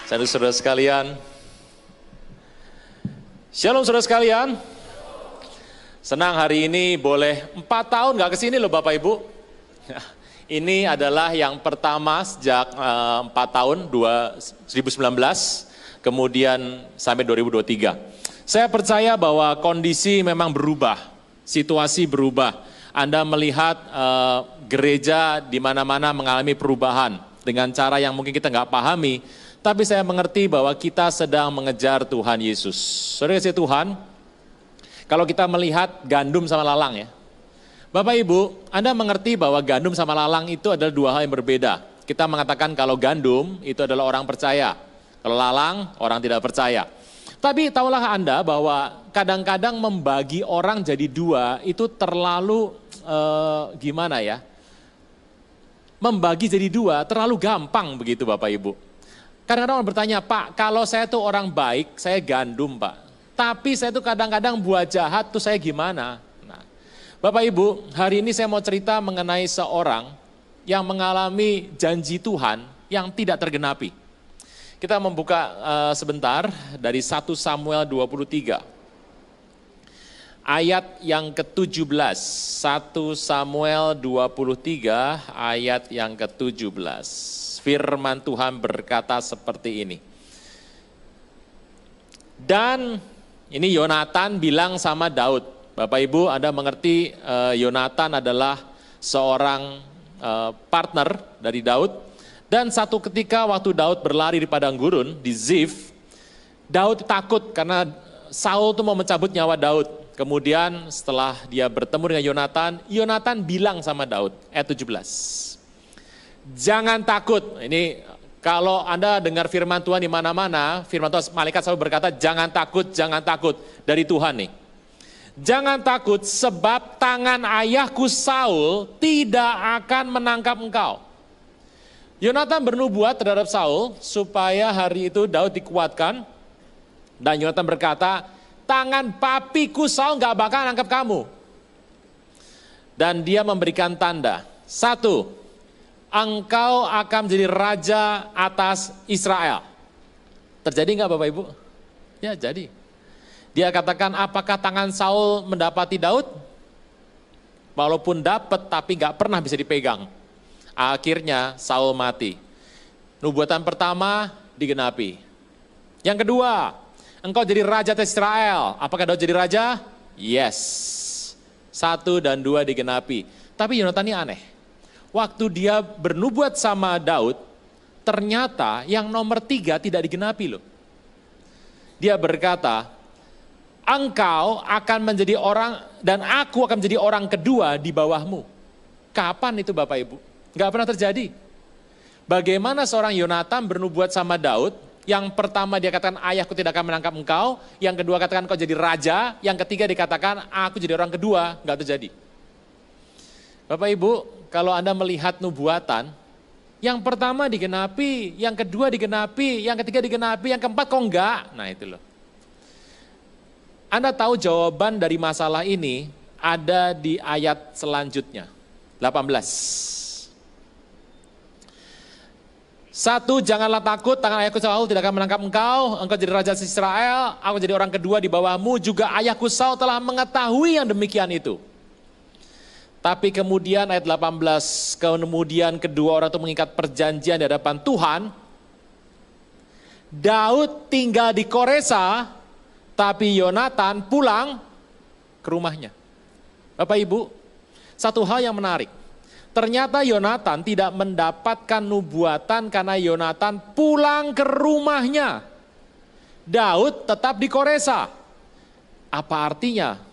Saudara-saudara sekalian, Shalom saudara sekalian. Senang hari ini boleh 4 tahun gak kesini loh Bapak Ibu. Ini adalah yang pertama sejak 4 tahun, 2019, kemudian sampai 2023. Saya percaya bahwa kondisi memang berubah, situasi berubah. Anda melihat gereja di mana-mana mengalami perubahan dengan cara yang mungkin kita nggak pahami, tapi saya mengerti bahwa kita sedang mengejar Tuhan Yesus. Saudara kasih Tuhan, kalau kita melihat gandum sama lalang ya, Bapak Ibu, Anda mengerti bahwa gandum sama lalang itu adalah 2 hal yang berbeda. Kita mengatakan kalau gandum itu adalah orang percaya, kalau lalang orang tidak percaya. Tapi tahulah Anda bahwa kadang-kadang membagi orang jadi 2 itu terlalu gimana ya? Membagi jadi 2 terlalu gampang begitu Bapak Ibu. Kadang-kadang orang bertanya, Pak, kalau saya tuh orang baik, saya gandum Pak. Tapi saya tuh kadang-kadang buat jahat tuh saya gimana? Nah, Bapak Ibu, hari ini saya mau cerita mengenai seorang yang mengalami janji Tuhan yang tidak tergenapi. Kita membuka sebentar dari 1 Samuel 23. Ayat yang ke-17, 1 Samuel 23 ayat yang ke-17. Firman Tuhan berkata seperti ini. Dan ini Yonatan bilang sama Daud. Bapak Ibu, Anda mengerti Yonatan adalah seorang partner dari Daud. Dan satu ketika waktu Daud berlari di padang gurun, di Zif, Daud takut karena Saul itu mau mencabut nyawa Daud. Kemudian setelah dia bertemu dengan Yonatan, Yonatan bilang sama Daud, ayat 17. Jangan takut, ini kalau Anda dengar firman Tuhan di mana-mana, firman Tuhan malaikat selalu berkata, jangan takut dari Tuhan nih. Jangan takut sebab tangan ayahku Saul tidak akan menangkap engkau. Yonatan bernubuat terhadap Saul supaya hari itu Daud dikuatkan. Dan Yonatan berkata, tangan papiku Saul gak bakal nangkap kamu. Dan dia memberikan tanda. 1, engkau akan menjadi raja atas Israel. Terjadi enggak Bapak Ibu? Ya jadi. Dia katakan apakah tangan Saul mendapati Daud? Walaupun dapat tapi enggak pernah bisa dipegang. Akhirnya Saul mati. Nubuatan pertama digenapi. Yang kedua, engkau jadi raja atas Israel. Apakah Daud jadi raja? Yes. 1 dan 2 digenapi. Tapi Yonatan ini aneh. Waktu dia bernubuat sama Daud, ternyata yang nomor 3 tidak digenapi loh. Dia berkata, engkau akan menjadi orang dan aku akan menjadi orang kedua di bawahmu. Kapan itu Bapak Ibu? Gak pernah terjadi. Bagaimana seorang Yonatan bernubuat sama Daud, yang pertama dia katakan ayahku tidak akan menangkap engkau, yang kedua katakan kau jadi raja, yang ketiga dikatakan aku jadi orang kedua, gak terjadi. Bapak Ibu, kalau Anda melihat nubuatan, yang pertama digenapi, yang kedua digenapi, yang ketiga digenapi, yang keempat kok enggak? Nah itu loh. Anda tahu jawaban dari masalah ini ada di ayat selanjutnya, 18. 1, janganlah takut, tangan ayahku Saul tidak akan menangkap engkau jadi raja Israel, aku jadi orang kedua di bawahmu, juga ayahku Saul telah mengetahui yang demikian itu. Tapi kemudian ayat 18, kemudian kedua orang itu mengikat perjanjian di hadapan Tuhan. Daud tinggal di Koresa, tapi Yonatan pulang ke rumahnya. Bapak Ibu, satu hal yang menarik. Ternyata Yonatan tidak mendapatkan nubuatan karena Yonatan pulang ke rumahnya. Daud tetap di Koresa. Apa artinya?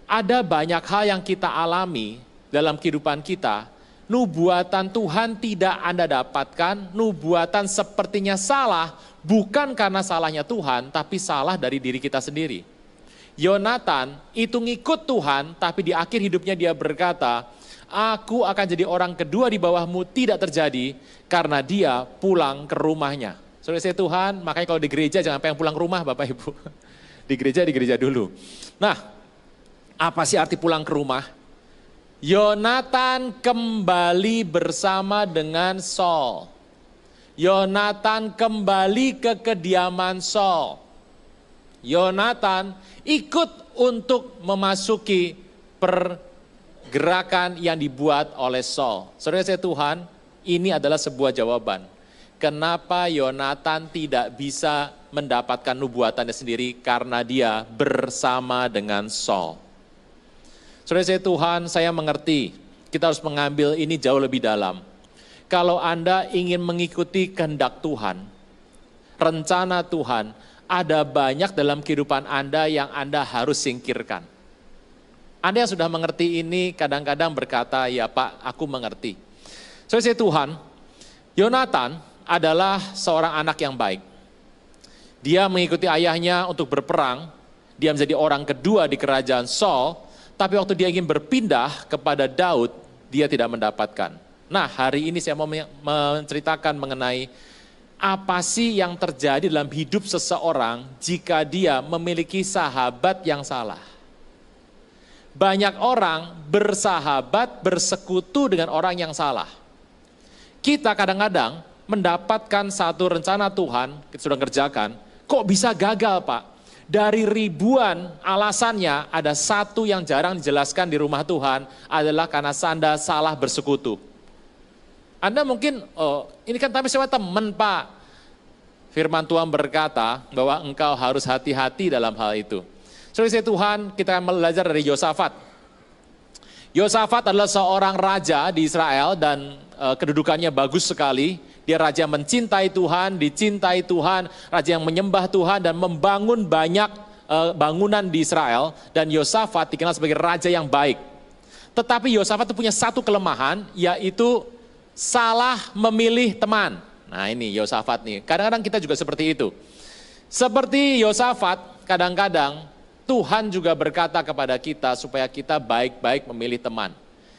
Ada banyak hal yang kita alami dalam kehidupan kita, nubuatan Tuhan tidak Anda dapatkan, nubuatan sepertinya salah, bukan karena salahnya Tuhan, tapi salah dari diri kita sendiri. Yonatan itu ngikut Tuhan, tapi di akhir hidupnya dia berkata, aku akan jadi orang kedua di bawahmu, tidak terjadi, karena dia pulang ke rumahnya. Saudara saya Tuhan, makanya kalau di gereja jangan pengen pulang ke rumah Bapak Ibu. Di gereja dulu. Nah, apa sih arti pulang ke rumah? Yonatan kembali bersama dengan Saul. Yonatan kembali ke kediaman Saul. Yonatan ikut untuk memasuki pergerakan yang dibuat oleh Saul. Saudara saya Tuhan, ini adalah sebuah jawaban. Kenapa Yonatan tidak bisa mendapatkan nubuatannya sendiri? Karena dia bersama dengan Saul. Saudara saya Tuhan, saya mengerti kita harus mengambil ini jauh lebih dalam. Kalau Anda ingin mengikuti kehendak Tuhan, rencana Tuhan, ada banyak dalam kehidupan Anda yang Anda harus singkirkan. Anda yang sudah mengerti ini kadang-kadang berkata, ya Pak, aku mengerti. Saudara Tuhan, Yonatan adalah seorang anak yang baik. Dia mengikuti ayahnya untuk berperang, dia menjadi orang kedua di kerajaan Saul, tapi waktu dia ingin berpindah kepada Daud, dia tidak mendapatkan. Nah, hari ini saya mau menceritakan mengenai apa sih yang terjadi dalam hidup seseorang jika dia memiliki sahabat yang salah. Banyak orang bersahabat, bersekutu dengan orang yang salah. Kita kadang-kadang mendapatkan satu rencana Tuhan, kita sudah kerjakan, kok bisa gagal Pak? Dari ribuan alasannya, ada satu yang jarang dijelaskan di rumah Tuhan, adalah karena Anda salah bersekutu. Anda mungkin, oh ini kan tapi saya teman Pak. Firman Tuhan berkata bahwa engkau harus hati-hati dalam hal itu. Saudara Tuhan, kita akan belajar dari Yosafat. Yosafat adalah seorang raja di Israel dan kedudukannya bagus sekali. Dia raja mencintai Tuhan, dicintai Tuhan, raja yang menyembah Tuhan dan membangun banyak bangunan di Israel. Dan Yosafat dikenal sebagai raja yang baik. Tetapi Yosafat itu punya satu kelemahan, yaitu salah memilih teman. Nah ini Yosafat nih, kadang-kadang kita juga seperti itu. Seperti Yosafat, kadang-kadang Tuhan juga berkata kepada kita supaya kita baik-baik memilih teman.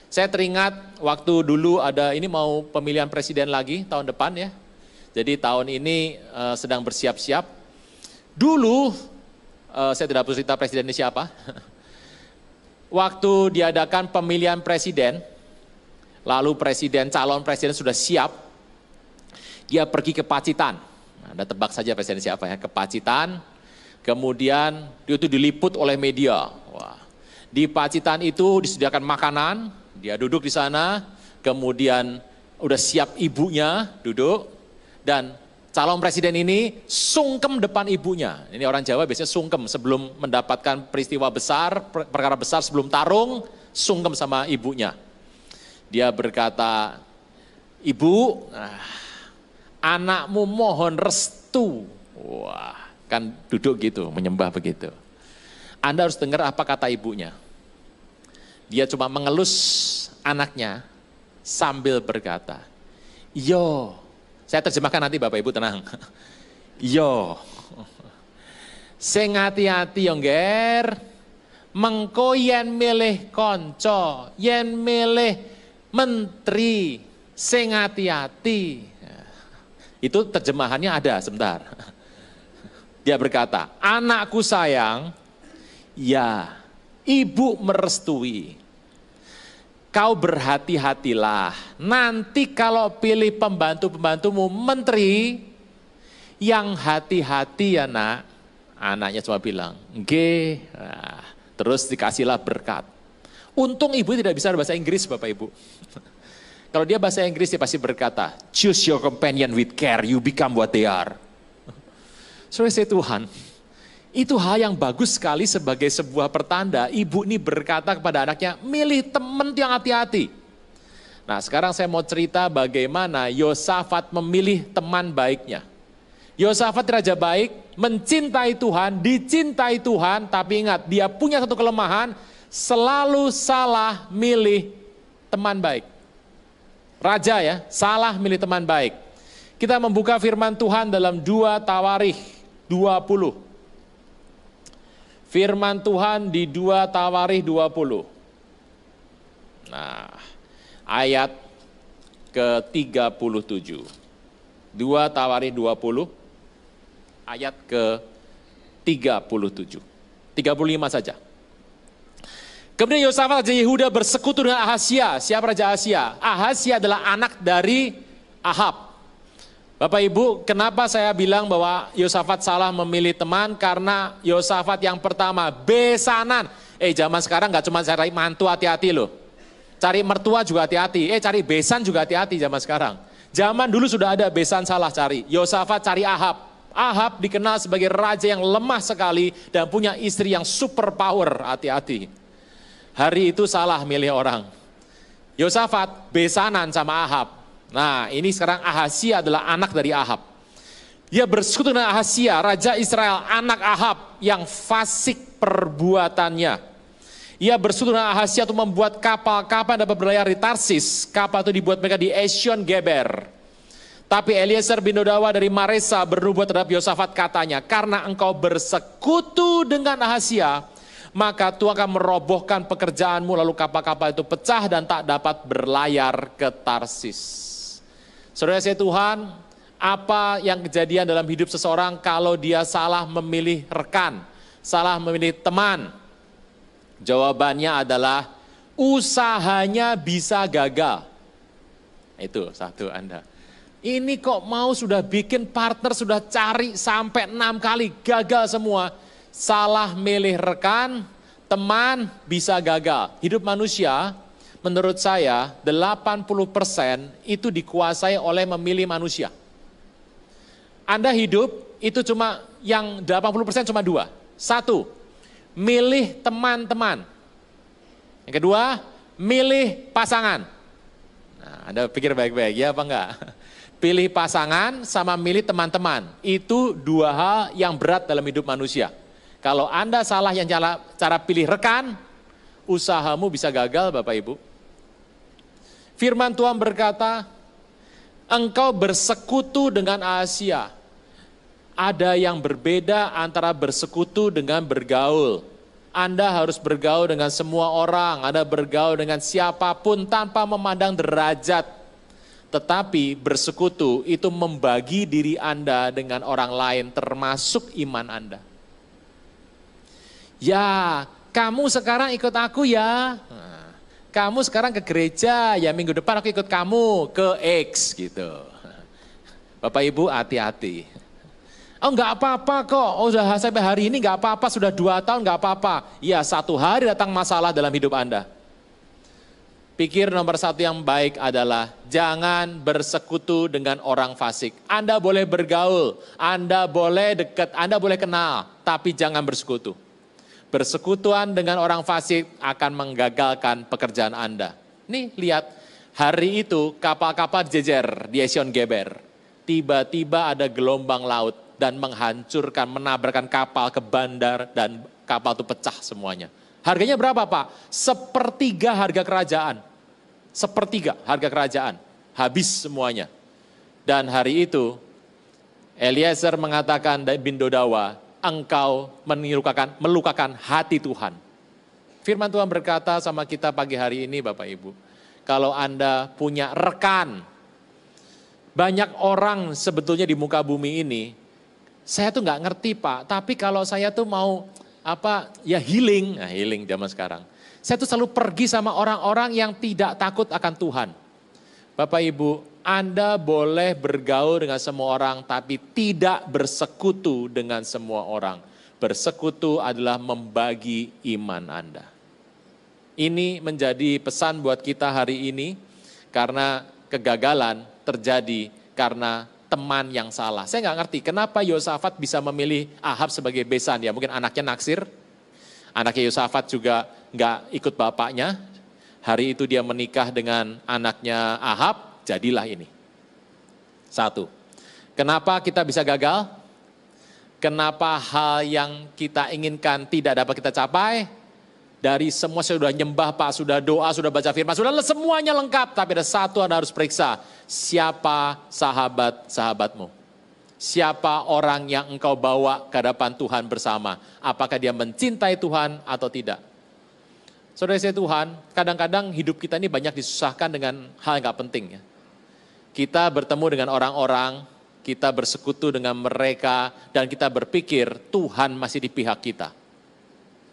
Saya teringat waktu dulu ada, ini mau pemilihan presiden lagi tahun depan ya. Jadi tahun ini sedang bersiap-siap. Dulu, saya tidak perlu cerita presiden ini siapa. Waktu diadakan pemilihan presiden, lalu calon presiden sudah siap, dia pergi ke Pacitan. Nah, Anda tebak saja presiden siapa ya, ke Pacitan. Kemudian dia itu diliput oleh media. Wah. Di Pacitan itu disediakan makanan, dia duduk di sana, kemudian udah siap ibunya duduk, dan calon presiden ini sungkem depan ibunya. Ini orang Jawa biasanya sungkem sebelum mendapatkan peristiwa besar, perkara besar sebelum tarung, sungkem sama ibunya. Dia berkata, ibu, anakmu mohon restu. Wah, kan duduk gitu, menyembah begitu. Anda harus dengar apa kata ibunya. Dia cuma mengelus anaknya sambil berkata, yo, saya terjemahkan nanti Bapak Ibu tenang. Yo, sing hati-hati yo ngger, mengko yen milih konco, yen milih menteri, sing hati-hati. Itu terjemahannya ada, sebentar. Dia berkata, anakku sayang, ya ibu merestui. Kau berhati-hatilah, nanti kalau pilih pembantu-pembantumu menteri, yang hati-hati ya nak. Anaknya cuma bilang, nggih. Nah, terus dikasihlah berkat. Untung ibu tidak bisa bahasa Inggris Bapak Ibu. Kalau dia bahasa Inggris dia pasti berkata, choose your companion with care, you become what they are. Saudara Tuhan, itu hal yang bagus sekali sebagai sebuah pertanda. Ibu ini berkata kepada anaknya, milih teman yang hati-hati. Nah sekarang saya mau cerita bagaimana Yosafat memilih teman baiknya. Yosafat raja baik, mencintai Tuhan, dicintai Tuhan, tapi ingat dia punya satu kelemahan, selalu salah milih teman baik. Raja ya, salah milih teman baik. Kita membuka firman Tuhan dalam 2 Tawarikh 20. Firman Tuhan di 2 Tawarikh 20. Nah, ayat ke-37. 2 Tawarikh 20, ayat ke-37. 35 saja. Kemudian Yosafat Raja Yehuda bersekutu dengan Ahazia. Siapa Raja Ahazia? Ahazia adalah anak dari Ahab. Bapak Ibu, kenapa saya bilang bahwa Yosafat salah memilih teman? Karena Yosafat yang pertama, besanan. Zaman sekarang nggak cuma cari mantu, hati-hati loh. Cari mertua juga hati-hati. Cari besan juga hati-hati zaman sekarang. Zaman dulu sudah ada besan salah cari. Yosafat cari Ahab. Ahab dikenal sebagai raja yang lemah sekali dan punya istri yang super power, hati-hati. Hari itu salah milih orang. Yosafat besanan sama Ahab. Nah, ini sekarang Ahazia adalah anak dari Ahab. Dia bersekutu dengan Ahazia, raja Israel, anak Ahab yang fasik perbuatannya. Ia bersekutu dengan Ahazia untuk membuat kapal-kapal yang dapat berlayar di Tarsis. Kapal itu dibuat mereka di Esion Geber. Tapi Eliezer bin Dodawa dari Maresa bernubuat terhadap Yosafat, katanya, karena engkau bersekutu dengan Ahazia, maka Tuhan akan merobohkan pekerjaanmu, lalu kapal-kapal itu pecah dan tak dapat berlayar ke Tarsis. Saudara saya Tuhan, apa yang kejadian dalam hidup seseorang kalau dia salah memilih rekan, salah memilih teman? Jawabannya adalah usahanya bisa gagal. Itu satu Anda. Ini kok mau sudah bikin partner, sudah cari sampai 6 kali, gagal semua. Salah milih rekan, teman bisa gagal. Hidup manusia, menurut saya 80% itu dikuasai oleh memilih manusia. Anda hidup itu cuma yang 80% cuma 2. 1, milih teman-teman. Yang kedua, milih pasangan. Nah, Anda pikir baik-baik ya apa enggak? Pilih pasangan sama milih teman-teman. Itu 2 hal yang berat dalam hidup manusia. Kalau Anda salah yang cara pilih rekan, usahamu bisa gagal Bapak Ibu. Firman Tuhan berkata, engkau bersekutu dengan Ahazia. Ada yang berbeda antara bersekutu dengan bergaul. Anda harus bergaul dengan semua orang, Anda bergaul dengan siapapun tanpa memandang derajat. Tetapi bersekutu itu membagi diri Anda dengan orang lain termasuk iman Anda. Ya, kamu sekarang ikut aku ya. Kamu sekarang ke gereja, ya minggu depan aku ikut kamu ke X gitu. Bapak Ibu hati-hati. Oh enggak apa-apa kok, sudah sampai hari ini enggak apa-apa, sudah 2 tahun enggak apa-apa. Ya 1 hari datang masalah dalam hidup Anda. Pikir nomor 1 yang baik adalah jangan bersekutu dengan orang fasik. Anda boleh bergaul, Anda boleh dekat, Anda boleh kenal, tapi jangan bersekutu. Bersekutuan dengan orang fasik akan menggagalkan pekerjaan Anda. Nih lihat, hari itu kapal-kapal jejer di Esion Geber. Tiba-tiba ada gelombang laut dan menghancurkan, menabrakan kapal ke bandar dan kapal itu pecah semuanya. Harganya berapa Pak? 1/3 harga kerajaan. 1/3 harga kerajaan. Habis semuanya. Dan hari itu Eliezer mengatakan bin Dodawa, engkau melukakan hati Tuhan. Firman Tuhan berkata sama kita pagi hari ini Bapak Ibu, kalau Anda punya rekan, banyak orang sebetulnya di muka bumi ini, saya tuh nggak ngerti Pak, tapi kalau saya tuh mau healing, healing zaman sekarang. Saya tuh selalu pergi sama orang-orang yang tidak takut akan Tuhan. Bapak Ibu, Anda boleh bergaul dengan semua orang, tapi tidak bersekutu dengan semua orang. Bersekutu adalah membagi iman Anda. Ini menjadi pesan buat kita hari ini, karena kegagalan terjadi karena teman yang salah. Saya nggak ngerti kenapa Yosafat bisa memilih Ahab sebagai besan. Ya mungkin anaknya naksir, anaknya Yosafat juga nggak ikut bapaknya. Hari itu dia menikah dengan anaknya Ahab, jadilah ini. 1, kenapa kita bisa gagal? Kenapa hal yang kita inginkan tidak dapat kita capai? Dari semua saya sudah nyembah Pak, sudah doa, sudah baca firman, sudah semuanya lengkap. Tapi ada satu Anda harus periksa, siapa sahabat-sahabatmu? Siapa orang yang engkau bawa ke hadapan Tuhan bersama? Apakah dia mencintai Tuhan atau tidak? Saudara saya Tuhan, kadang-kadang hidup kita ini banyak disusahkan dengan hal yang gak penting ya. Kita bertemu dengan orang-orang, kita bersekutu dengan mereka, dan kita berpikir Tuhan masih di pihak kita.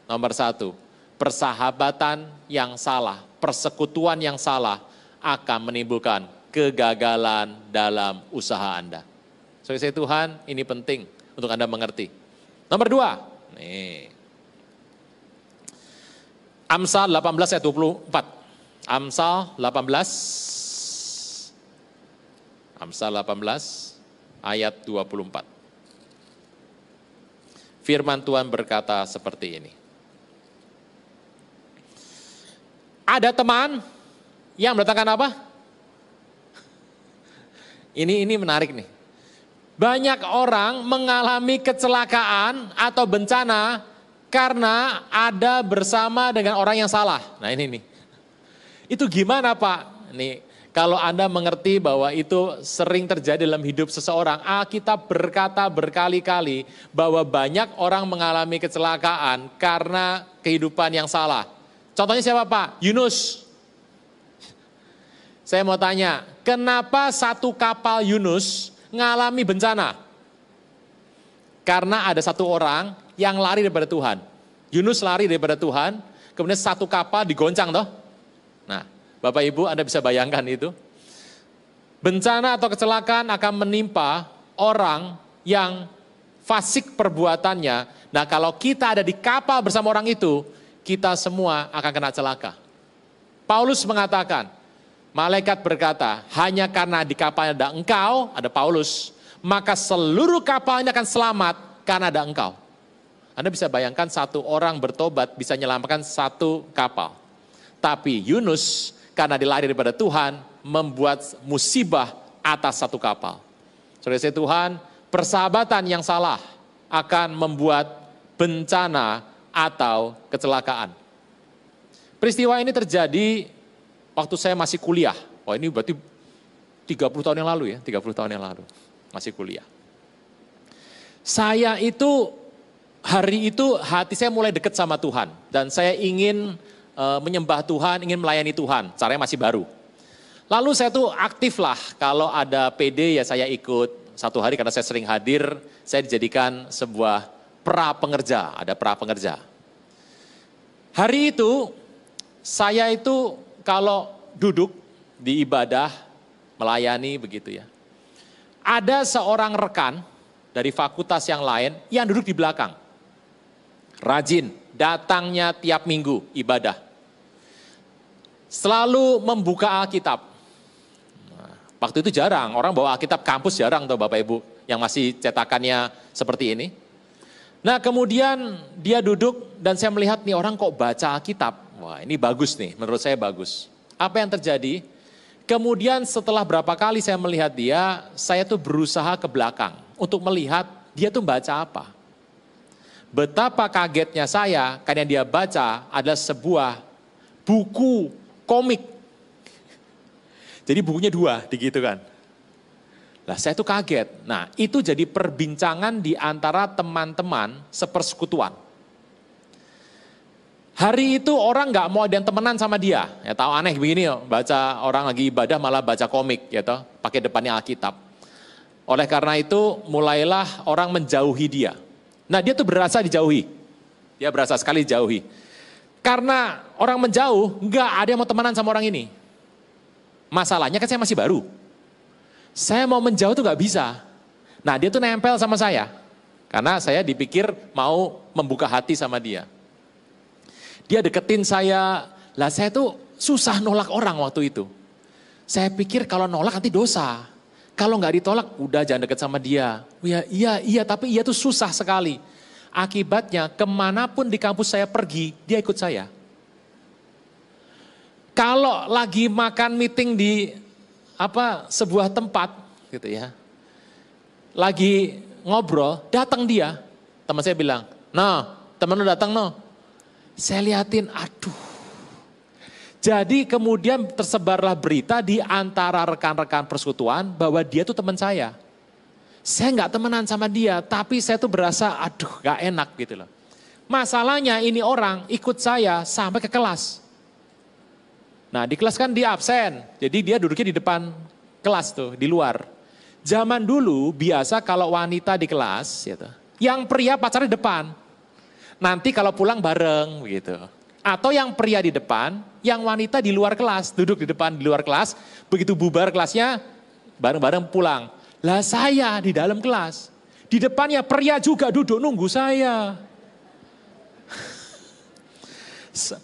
Nomor 1, persahabatan yang salah, persekutuan yang salah akan menimbulkan kegagalan dalam usaha Anda. Saudara Tuhan, ini penting untuk Anda mengerti. Nomor 2, nih. Amsal 18 ayat 24. Amsal 18 ayat 24. Firman Tuhan berkata seperti ini. Ada teman yang mendatangkan apa? Ini menarik nih. Banyak orang mengalami kecelakaan atau bencana karena ada bersama dengan orang yang salah. Nah ini nih. Itu gimana Pak? Nih, kalau Anda mengerti bahwa itu sering terjadi dalam hidup seseorang, Alkitab berkata berkali-kali bahwa banyak orang mengalami kecelakaan karena kehidupan yang salah. Contohnya siapa Pak? Yunus. Saya mau tanya, kenapa satu kapal Yunus ngalami bencana? Karena ada satu orang yang lari daripada Tuhan. Yunus lari daripada Tuhan, kemudian satu kapal digoncang toh. Nah, Bapak Ibu Anda bisa bayangkan itu. Bencana atau kecelakaan akan menimpa orang yang fasik perbuatannya. Nah, kalau kita ada di kapal bersama orang itu, kita semua akan kena celaka. Paulus mengatakan, malaikat berkata, hanya karena di kapalnya ada engkau, ada Paulus, maka seluruh kapalnya akan selamat karena ada engkau. Anda bisa bayangkan satu orang bertobat bisa menyelamatkan satu kapal. Tapi Yunus karena dilari daripada Tuhan membuat musibah atas satu kapal. Saudara Tuhan, persahabatan yang salah akan membuat bencana atau kecelakaan. Peristiwa ini terjadi waktu saya masih kuliah. Oh ini berarti 30 tahun yang lalu ya, 30 tahun yang lalu. Masih kuliah. Saya itu, hari itu hati saya mulai dekat sama Tuhan. Dan saya ingin menyembah Tuhan, ingin melayani Tuhan. Caranya masih baru. Lalu saya tuh aktif lah, kalau ada PD ya saya ikut. Satu hari karena saya sering hadir, saya dijadikan sebuah pra pengerja, ada pra pengerja. Hari itu, saya itu kalau duduk di ibadah, melayani begitu ya. Ada seorang rekan dari fakultas yang lain yang duduk di belakang. Rajin, datangnya tiap minggu ibadah. Selalu membuka Alkitab. Nah, waktu itu jarang, orang bawa Alkitab kampus jarang tuh Bapak Ibu, yang masih cetakannya seperti ini. Nah kemudian dia duduk dan saya melihat nih orang kok baca Alkitab. Wah ini bagus nih, menurut saya bagus. Apa yang terjadi? Kemudian setelah berapa kali saya melihat dia, saya tuh berusaha ke belakang untuk melihat dia tuh baca apa. Betapa kagetnya saya karena dia baca adalah sebuah buku komik. Jadi bukunya 2, begitu kan. Nah saya tuh kaget. Nah itu jadi perbincangan di antara teman-teman sepersekutuan. Hari itu orang nggak mau ada yang temenan sama dia. Ya tahu aneh begini yo, baca orang lagi ibadah malah baca komik gitu, pakai depannya Alkitab. Oleh karena itu mulailah orang menjauhi dia. Nah dia tuh berasa dijauhi. Dia berasa sekali dijauhi. Karena orang menjauh, nggak ada yang mau temenan sama orang ini. Masalahnya kan saya masih baru. Saya mau menjauh tuh nggak bisa. Nah dia tuh nempel sama saya. Karena saya dipikir mau membuka hati sama dia. Dia deketin saya, lah saya tuh susah nolak orang waktu itu. Saya pikir kalau nolak nanti dosa. Kalau nggak ditolak, udah jangan deket sama dia. Iya, tapi iya tuh susah sekali. Akibatnya kemanapun di kampus saya pergi, dia ikut saya. Kalau lagi makan meeting di sebuah tempat gitu ya. Lagi ngobrol, datang dia. Teman saya bilang, "No, teman lu datang no." Saya liatin, aduh. Jadi kemudian tersebarlah berita di antara rekan-rekan persekutuan bahwa dia tuh teman saya. Saya nggak temenan sama dia, tapi saya tuh berasa aduh gak enak gitu loh. Masalahnya ini orang ikut saya sampai ke kelas. Nah di kelas kan dia absen, jadi dia duduknya di depan kelas tuh, di luar. Zaman dulu biasa kalau wanita di kelas, gitu, yang pria pacarnya di depan. Nanti kalau pulang bareng gitu. Atau yang pria di depan, yang wanita di luar kelas, duduk di depan di luar kelas, begitu bubar kelasnya bareng-bareng pulang. Lah saya di dalam kelas, di depannya pria juga duduk nunggu saya.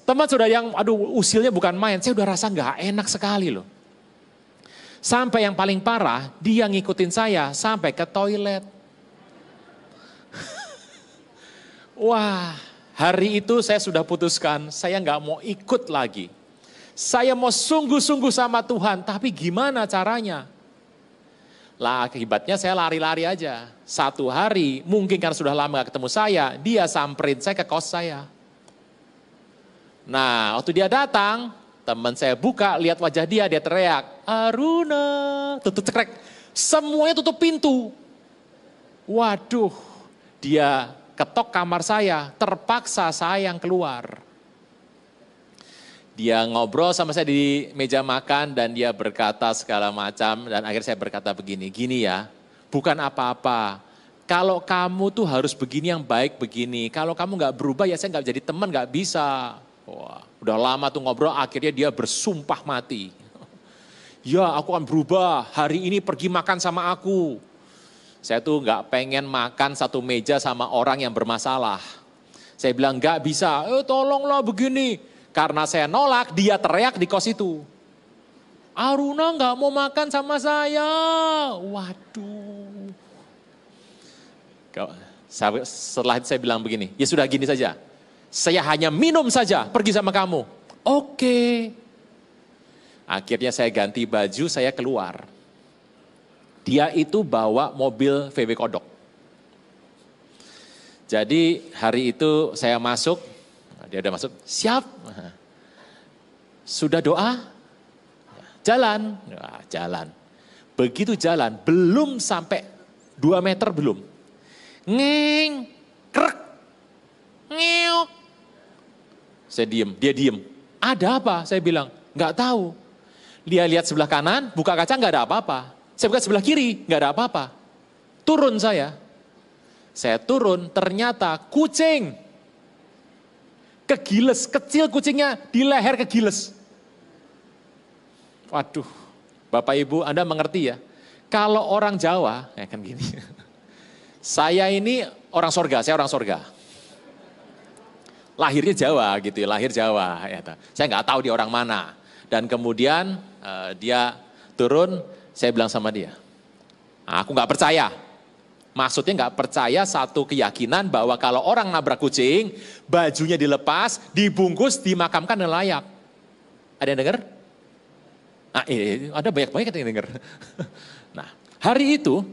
Teman saudara yang usilnya bukan main, saya udah rasa nggak enak sekali loh. Sampai yang paling parah, dia ngikutin saya sampai ke toilet. Wah, hari itu saya sudah putuskan, saya nggak mau ikut lagi. Saya mau sungguh-sungguh sama Tuhan, tapi gimana caranya? Lah akibatnya saya lari-lari aja. Satu hari, mungkin karena sudah lama gak ketemu saya, dia samperin saya ke kos saya. Nah, waktu dia datang, teman saya buka, lihat wajah dia teriak, Aruna, tutup cekrek. Semuanya tutup pintu. Waduh, dia ketok kamar saya, terpaksa saya yang keluar. Dia ngobrol sama saya di meja makan dan dia berkata segala macam dan akhirnya saya berkata begini, gini ya, bukan apa-apa. Kalau kamu tuh harus begini yang baik begini, kalau kamu gak berubah ya saya gak jadi teman, gak bisa. Wah, udah lama tuh ngobrol, akhirnya dia bersumpah mati. Ya aku akan berubah, hari ini pergi makan sama aku. Saya tuh nggak pengen makan satu meja sama orang yang bermasalah. Saya bilang nggak bisa, tolonglah begini. Karena saya nolak, dia teriak di kos itu. Aruna nggak mau makan sama saya. Waduh. Setelah itu saya bilang begini, ya sudah gini saja. Saya hanya minum saja, pergi sama kamu. Oke. Akhirnya saya ganti baju, saya keluar. Dia itu bawa mobil VW Kodok. Jadi hari itu saya masuk, dia udah masuk, siap. Sudah doa? Jalan. Jalan. Begitu jalan, belum sampai 2 meter belum. Ngeng, krek, ngeok. Saya diem, dia diem. Ada apa? Saya bilang, nggak tahu. Dia lihat sebelah kanan, buka kaca nggak ada apa-apa. Saya buka sebelah kiri, nggak ada apa-apa. Turun saya. Saya turun, ternyata kucing. Kegiles, kecil kucingnya di leher kegiles. Waduh, Bapak Ibu Anda mengerti ya. Kalau orang Jawa, ya kan gini. Saya ini orang sorga, saya orang sorga. Lahirnya Jawa gitu ya, lahir Jawa. Ya, saya nggak tahu dia orang mana. Dan kemudian dia turun, saya bilang sama dia, aku nggak percaya. Maksudnya nggak percaya satu keyakinan bahwa kalau orang nabrak kucing, bajunya dilepas, dibungkus, dimakamkan dan layak. Ada yang dengar? Ada banyak-banyak yang dengar. Nah, hari itu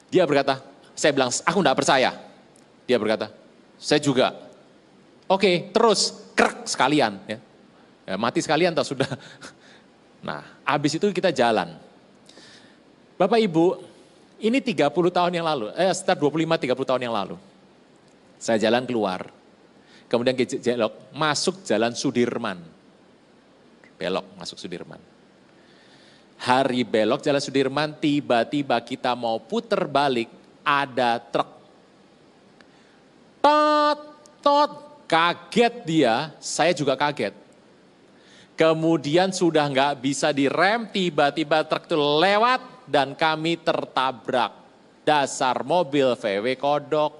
dia berkata, saya bilang, aku nggak percaya. Dia berkata, saya juga. Oke, terus krek sekalian. Ya. Mati sekalian atau sudah. Nah, habis itu kita jalan. Bapak Ibu, ini 30 tahun yang lalu, sekitar 25-30 tahun yang lalu. Saya jalan keluar, kemudian belok, masuk jalan Sudirman. Belok, masuk Sudirman. Hari belok jalan Sudirman, tiba-tiba kita mau puter balik, ada truk. Tot, kaget dia, saya juga kaget. Kemudian sudah nggak bisa direm, tiba-tiba truk itu lewat, dan kami tertabrak. Dasar mobil VW Kodok.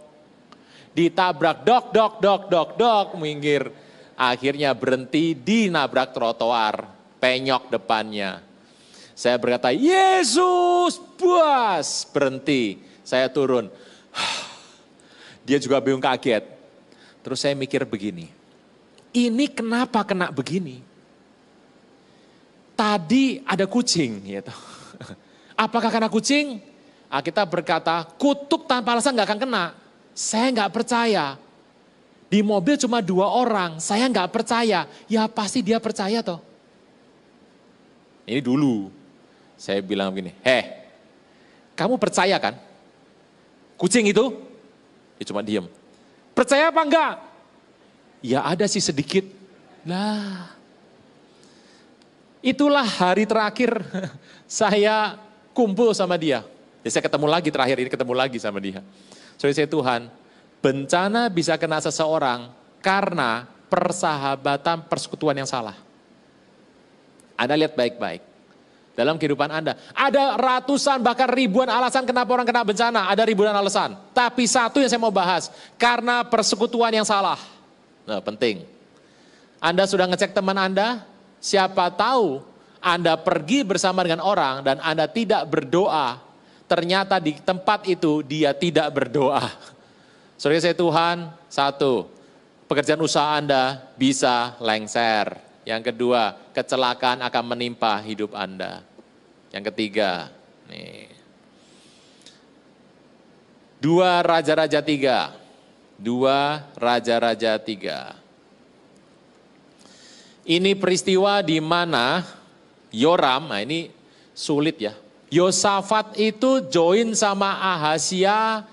Ditabrak dok, minggir. Akhirnya berhenti di nabrak trotoar. Penyok depannya. Saya berkata, Yesus, bas, berhenti. Saya turun. Dia juga bingung kaget. Terus saya mikir begini. Ini kenapa kena begini? Tadi ada kucing gitu. Apakah karena kucing? Kita berkata, kutuk tanpa alasan nggak akan kena. Saya nggak percaya. Di mobil cuma 2 orang, saya nggak percaya. Ya pasti dia percaya toh. Ini dulu. Saya bilang begini, kamu percaya kan? Kucing itu? Dia cuma diem. Percaya apa enggak? Ya ada sih sedikit. Nah, itulah hari terakhir saya kumpul sama dia. Jadi saya ketemu lagi terakhir ini, ketemu lagi sama dia. Saya Tuhan, bencana bisa kena seseorang karena persahabatan persekutuan yang salah. Anda lihat baik-baik. dalam kehidupan Anda. Ada ratusan bahkan ribuan alasan kenapa orang kena bencana. Ada ribuan alasan. Tapi satu yang saya mau bahas. Karena persekutuan yang salah. Nah, penting. Anda sudah ngecek teman Anda? Siapa tahu Anda pergi bersama dengan orang dan Anda tidak berdoa. Ternyata di tempat itu dia tidak berdoa. Saudara saya Tuhan, satu, pekerjaan usaha Anda bisa lengser. Yang kedua, kecelakaan akan menimpa hidup Anda. Yang ketiga, nih. 2 Raja-Raja 3. 2 Raja-Raja 3. Ini peristiwa di mana Yoram, nah ini sulit ya. Yosafat itu join sama Ahazia,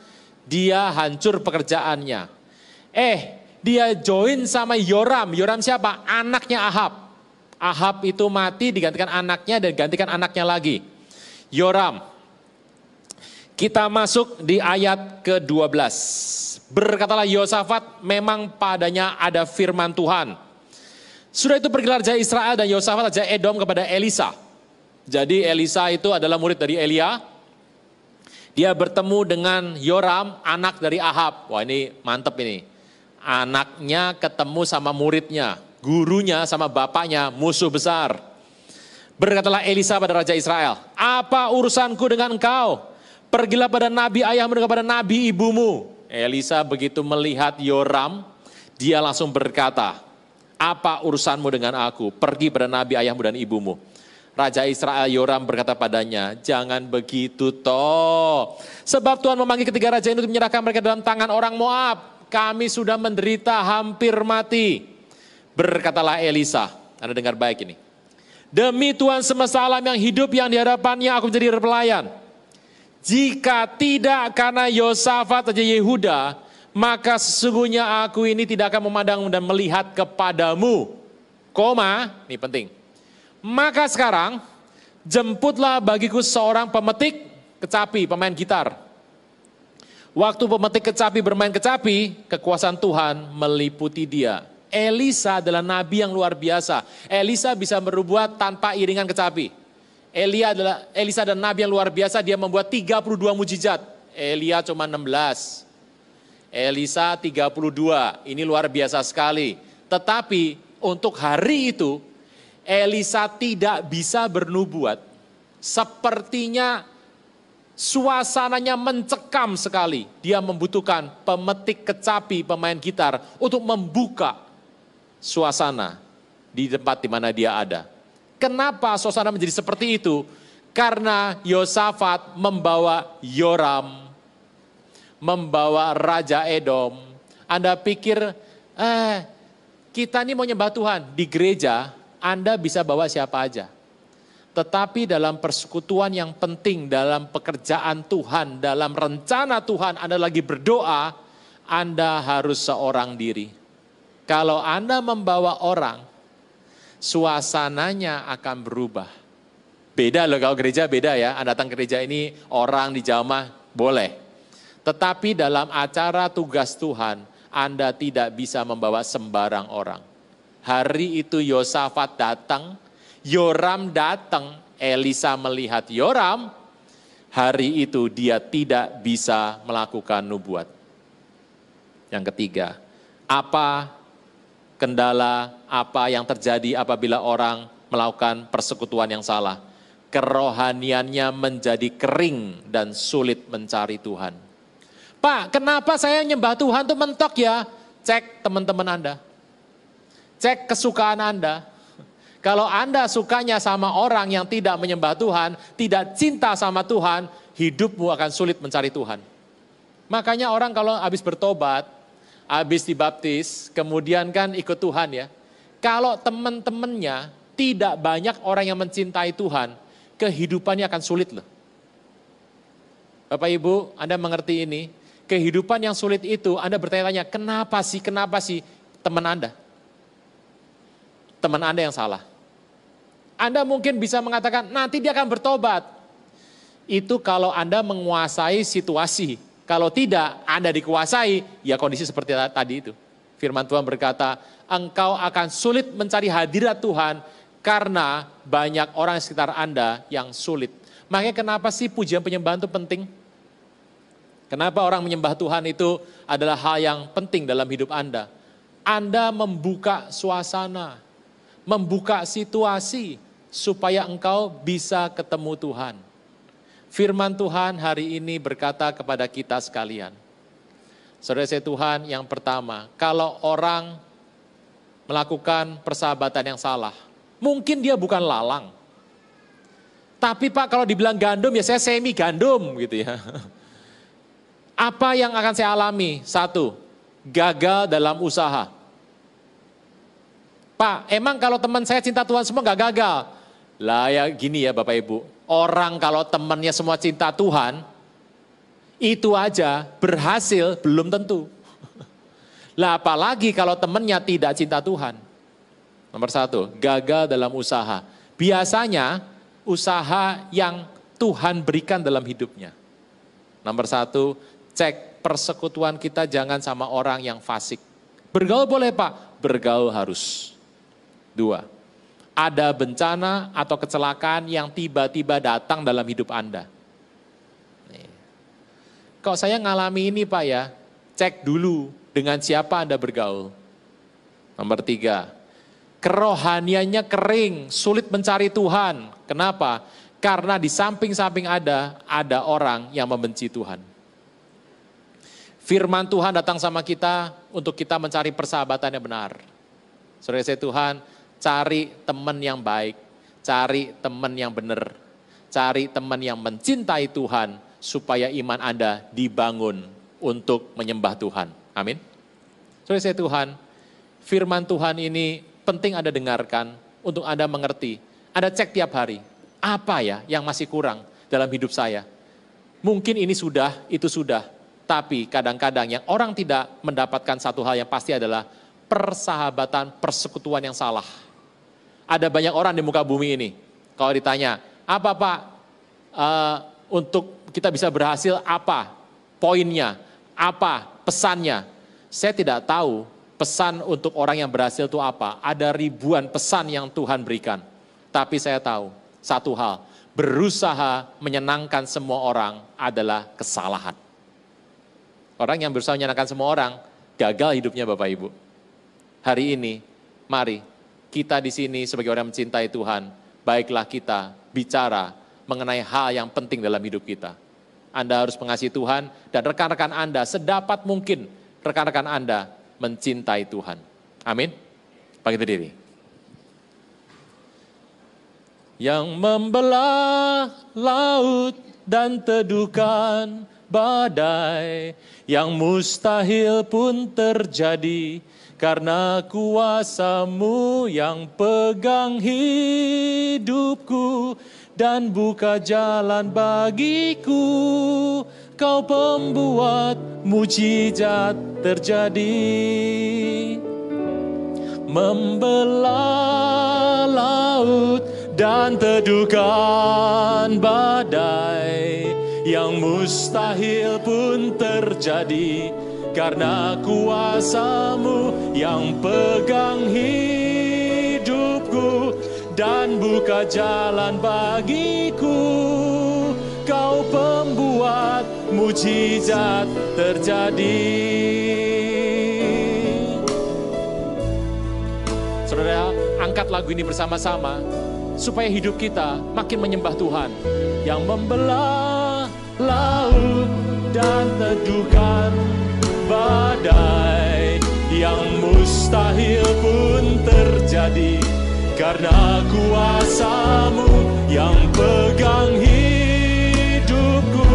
dia hancur pekerjaannya. Dia join sama Yoram. Yoram siapa? Anaknya Ahab. Ahab itu mati, digantikan anaknya dan gantikan anaknya lagi. Yoram. Kita masuk di ayat ke-12. Berkatalah Yosafat, memang padanya ada firman Tuhan. Sudah itu pergilah Raja Israel dan Yosafat Raja Edom kepada Elisa. Jadi Elisa itu adalah murid dari Elia. Dia bertemu dengan Yoram, anak dari Ahab. Wah ini mantep ini. Anaknya ketemu sama muridnya. Gurunya sama bapaknya musuh besar. Berkatalah Elisa pada Raja Israel. Apa urusanku dengan engkau? Pergilah pada nabi ayahmu dan kepada nabi ibumu. Elisa begitu melihat Yoram. Dia langsung berkata. Apa urusanmu dengan aku? Pergi pada nabi ayahmu dan ibumu. Raja Israel Yoram berkata padanya, jangan begitu toh. Sebab Tuhan memanggil ketiga raja itu menyerahkan mereka dalam tangan orang Moab. Kami sudah menderita hampir mati. Berkatalah Elisa, Anda dengar baik ini. Demi Tuhan semesta alam yang hidup yang di hadapannya aku menjadi pelayan. Jika tidak karena Yosafat Raja Yehuda, maka sesungguhnya aku ini tidak akan memandang dan melihat kepadamu. Ini penting. Maka sekarang jemputlah bagiku seorang pemetik kecapi, pemain gitar. Waktu pemetik kecapi bermain kecapi, kekuasaan Tuhan meliputi dia. Elisa adalah nabi yang luar biasa. Elisa bisa berbuat tanpa iringan kecapi. Elisa adalah nabi yang luar biasa, dia membuat 32 mujizat. Elia cuma 16. Elisa 32, ini luar biasa sekali. Tetapi untuk hari itu, Elisa tidak bisa bernubuat. Sepertinya suasananya mencekam sekali. Dia membutuhkan pemetik kecapi, pemain gitar untuk membuka suasana di tempat di mana dia ada. Kenapa suasana menjadi seperti itu? Karena Yosafat membawa Yoram, membawa Raja Edom. Anda pikir, kita ini mau nyembah Tuhan. Di gereja, Anda bisa bawa siapa aja. Tetapi dalam persekutuan yang penting, dalam pekerjaan Tuhan, dalam rencana Tuhan, Anda lagi berdoa, Anda harus seorang diri. Kalau Anda membawa orang, suasananya akan berubah. Beda loh, kalau gereja beda ya. Anda datang ke gereja ini, orang dijamah, boleh. Tetapi dalam acara tugas Tuhan, Anda tidak bisa membawa sembarang orang. Hari itu Yosafat datang, Yoram datang, Elisa melihat Yoram, hari itu dia tidak bisa melakukan nubuat. Yang ketiga, apa kendala, apa yang terjadi apabila orang melakukan persekutuan yang salah? Kerohaniannya menjadi kering dan sulit mencari Tuhan. Pak, kenapa saya nyembah Tuhan tuh mentok ya? Cek teman-teman Anda. Cek kesukaan Anda. Kalau Anda sukanya sama orang yang tidak menyembah Tuhan, tidak cinta sama Tuhan, hidupmu akan sulit mencari Tuhan. Makanya orang kalau habis bertobat, habis dibaptis, kemudian kan ikut Tuhan ya. Kalau teman-temannya tidak banyak orang yang mencintai Tuhan, kehidupannya akan sulit loh. Bapak Ibu, Anda mengerti ini? Kehidupan yang sulit itu, Anda bertanya-tanya, kenapa sih teman Anda? Teman Anda yang salah. Anda mungkin bisa mengatakan, nanti dia akan bertobat. Itu kalau Anda menguasai situasi. Kalau tidak, Anda dikuasai, ya kondisi seperti tadi itu. Firman Tuhan berkata, engkau akan sulit mencari hadirat Tuhan Karena banyak orang di sekitar Anda yang sulit. Makanya kenapa sih pujian penyembahan itu penting? Kenapa orang menyembah Tuhan itu adalah hal yang penting dalam hidup Anda? Anda membuka suasana, membuka situasi supaya engkau bisa ketemu Tuhan. Firman Tuhan hari ini berkata kepada kita sekalian. Saudara saya Tuhan, yang pertama, kalau orang melakukan persahabatan yang salah, mungkin dia bukan lalang. Tapi Pak, kalau dibilang gandum, ya saya semi gandum gitu ya. Apa yang akan saya alami? Satu, gagal dalam usaha. Pak, emang kalau teman saya cinta Tuhan semua gak gagal? Lah ya gini ya Bapak Ibu, orang kalau temannya semua cinta Tuhan, itu aja berhasil belum tentu. Lah apalagi kalau temannya tidak cinta Tuhan. Nomor satu, gagal dalam usaha. Biasanya usaha yang Tuhan berikan dalam hidupnya. Nomor satu, cek persekutuan kita jangan sama orang yang fasik. Bergaul boleh Pak, bergaul harus. Dua, ada bencana atau kecelakaan yang tiba-tiba datang dalam hidup Anda. Kok saya ngalami ini Pak ya, cek dulu dengan siapa Anda bergaul. Nomor tiga, kerohaniannya kering, sulit mencari Tuhan. Kenapa? Karena di samping-samping ada orang yang membenci Tuhan. Firman Tuhan datang sama kita untuk kita mencari persahabatan yang benar. Saudara saya Tuhan, cari teman yang baik, cari teman yang benar, cari teman yang mencintai Tuhan, supaya iman Anda dibangun untuk menyembah Tuhan. Amin. Saudara saya Tuhan, firman Tuhan ini penting Anda dengarkan untuk Anda mengerti. Anda cek tiap hari, apa ya yang masih kurang dalam hidup saya. Mungkin ini sudah, itu sudah. Tapi kadang-kadang yang orang tidak mendapatkan satu hal yang pasti adalah persahabatan, persekutuan yang salah. Ada banyak orang di muka bumi ini, kalau ditanya, apa Pak untuk kita bisa berhasil, apa poinnya, apa pesannya? Saya tidak tahu pesan untuk orang yang berhasil itu apa. Ada ribuan pesan yang Tuhan berikan. Tapi saya tahu satu hal, berusaha menyenangkan semua orang adalah kesalahan. Orang yang berusaha menyenangkan semua orang, gagal hidupnya Bapak Ibu. Hari ini, mari kita di sini sebagai orang yang mencintai Tuhan, baiklah kita bicara mengenai hal yang penting dalam hidup kita. Anda harus mengasihi Tuhan dan rekan-rekan Anda sedapat mungkin rekan-rekan Anda mencintai Tuhan. Amin. Bangkit berdiri. Yang membelah laut dan teduhkan badai, yang mustahil pun terjadi karena kuasa-Mu yang pegang hidupku dan buka jalan bagiku. Kau pembuat mujizat terjadi. Membelah laut dan teduhkan badai, yang mustahil pun terjadi karena kuasa-Mu yang pegang hidupku dan buka jalan bagiku. Kau pembuat mujizat terjadi. Saudara, angkat lagu ini bersama-sama supaya hidup kita makin menyembah Tuhan. Yang membelah laut dan teduhkan badai, yang mustahil pun terjadi karena kuasa-Mu yang pegang hidupku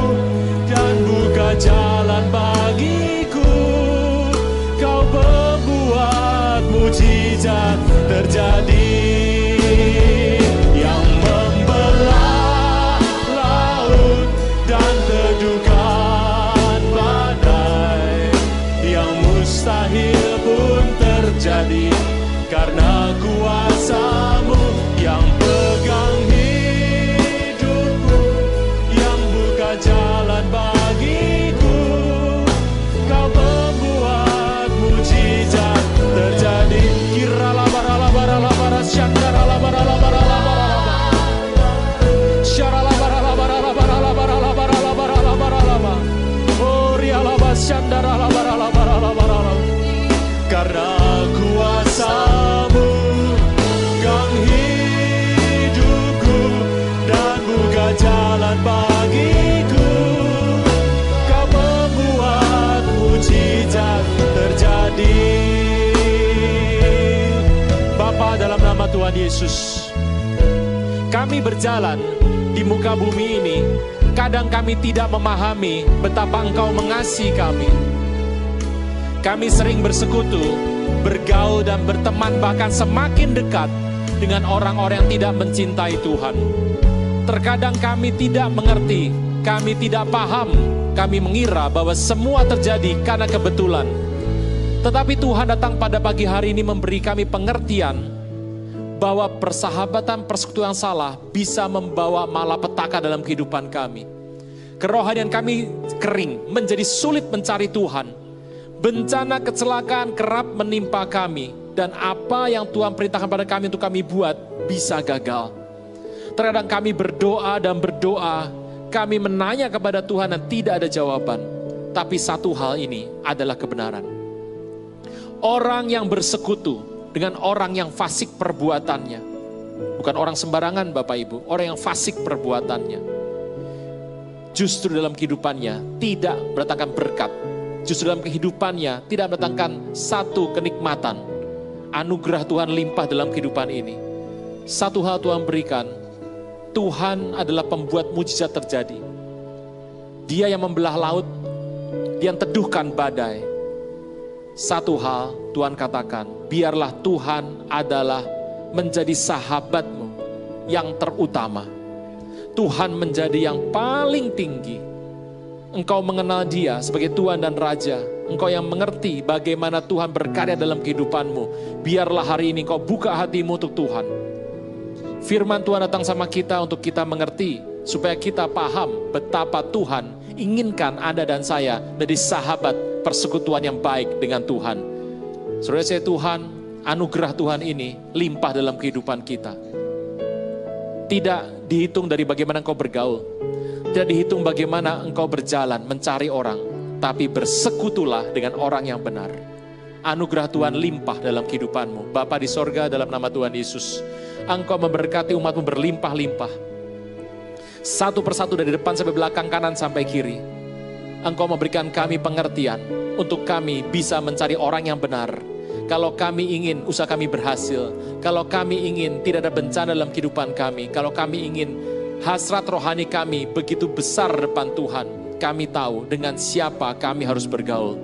dan buka jalan bagiku. Kau pembuat mujizat terjadi. Yang membelah laut dan teduhkan badai, yang mustahil pun terjadi karena kuasa-Mu yang pegang hidupku, yang buka jalan bagiku. Kau pembuat mujizat terjadi. Kira-la bara-la bara-la bara syandara-la bara-la bara. Karena kuasa-Mu Kau hidupku dan buka jalan bagiku. Kau membuat mujizat terjadi. Bapa, dalam nama Tuhan Yesus, kami berjalan di muka bumi ini. Kadang kami tidak memahami betapa Engkau mengasihi kami. Kami sering bersekutu, bergaul dan berteman, bahkan semakin dekat dengan orang-orang yang tidak mencintai Tuhan. Terkadang kami tidak mengerti, kami tidak paham, kami mengira bahwa semua terjadi karena kebetulan. Tetapi Tuhan datang pada pagi hari ini memberi kami pengertian bahwa persahabatan persekutuan salah bisa membawa malapetaka dalam kehidupan kami. Kerohanian kami kering, menjadi sulit mencari Tuhan. Bencana kecelakaan kerap menimpa kami, dan apa yang Tuhan perintahkan pada kami untuk kami buat bisa gagal. Terkadang kami berdoa dan berdoa, kami menanya kepada Tuhan dan tidak ada jawaban. Tapi satu hal ini adalah kebenaran. Orang yang bersekutu dengan orang yang fasik perbuatannya, bukan orang sembarangan Bapak Ibu, orang yang fasik perbuatannya, justru dalam kehidupannya tidak mendatangkan berkat. Justru dalam kehidupannya tidak mendatangkan satu kenikmatan. Anugerah Tuhan limpah dalam kehidupan ini. Satu hal Tuhan berikan, Tuhan adalah pembuat mujizat terjadi. Dia yang membelah laut, Dia yang teduhkan badai. Satu hal Tuhan katakan, biarlah Tuhan adalah menjadi sahabatmu yang terutama. Tuhan menjadi yang paling tinggi. Engkau mengenal Dia sebagai Tuhan dan Raja. Engkau yang mengerti bagaimana Tuhan berkarya dalam kehidupanmu. Biarlah hari ini Engkau buka hatimu untuk Tuhan. Firman Tuhan datang sama kita untuk kita mengerti, supaya kita paham betapa Tuhan inginkan Anda dan saya menjadi sahabat persekutuan yang baik dengan Tuhan. Saudara saya, Tuhan, anugerah Tuhan ini limpah dalam kehidupan kita. Tidak dihitung dari bagaimana engkau bergaul, tidak dihitung bagaimana engkau berjalan mencari orang, tapi bersekutulah dengan orang yang benar. Anugerah Tuhan limpah dalam kehidupanmu. Bapa di sorga, dalam nama Tuhan Yesus, Engkau memberkati umatmu berlimpah-limpah. Satu persatu dari depan sampai belakang, kanan sampai kiri. Engkau memberikan kami pengertian untuk kami bisa mencari orang yang benar. Kalau kami ingin usaha kami berhasil, kalau kami ingin tidak ada bencana dalam kehidupan kami, kalau kami ingin hasrat rohani kami begitu besar depan Tuhan, kami tahu dengan siapa kami harus bergaul.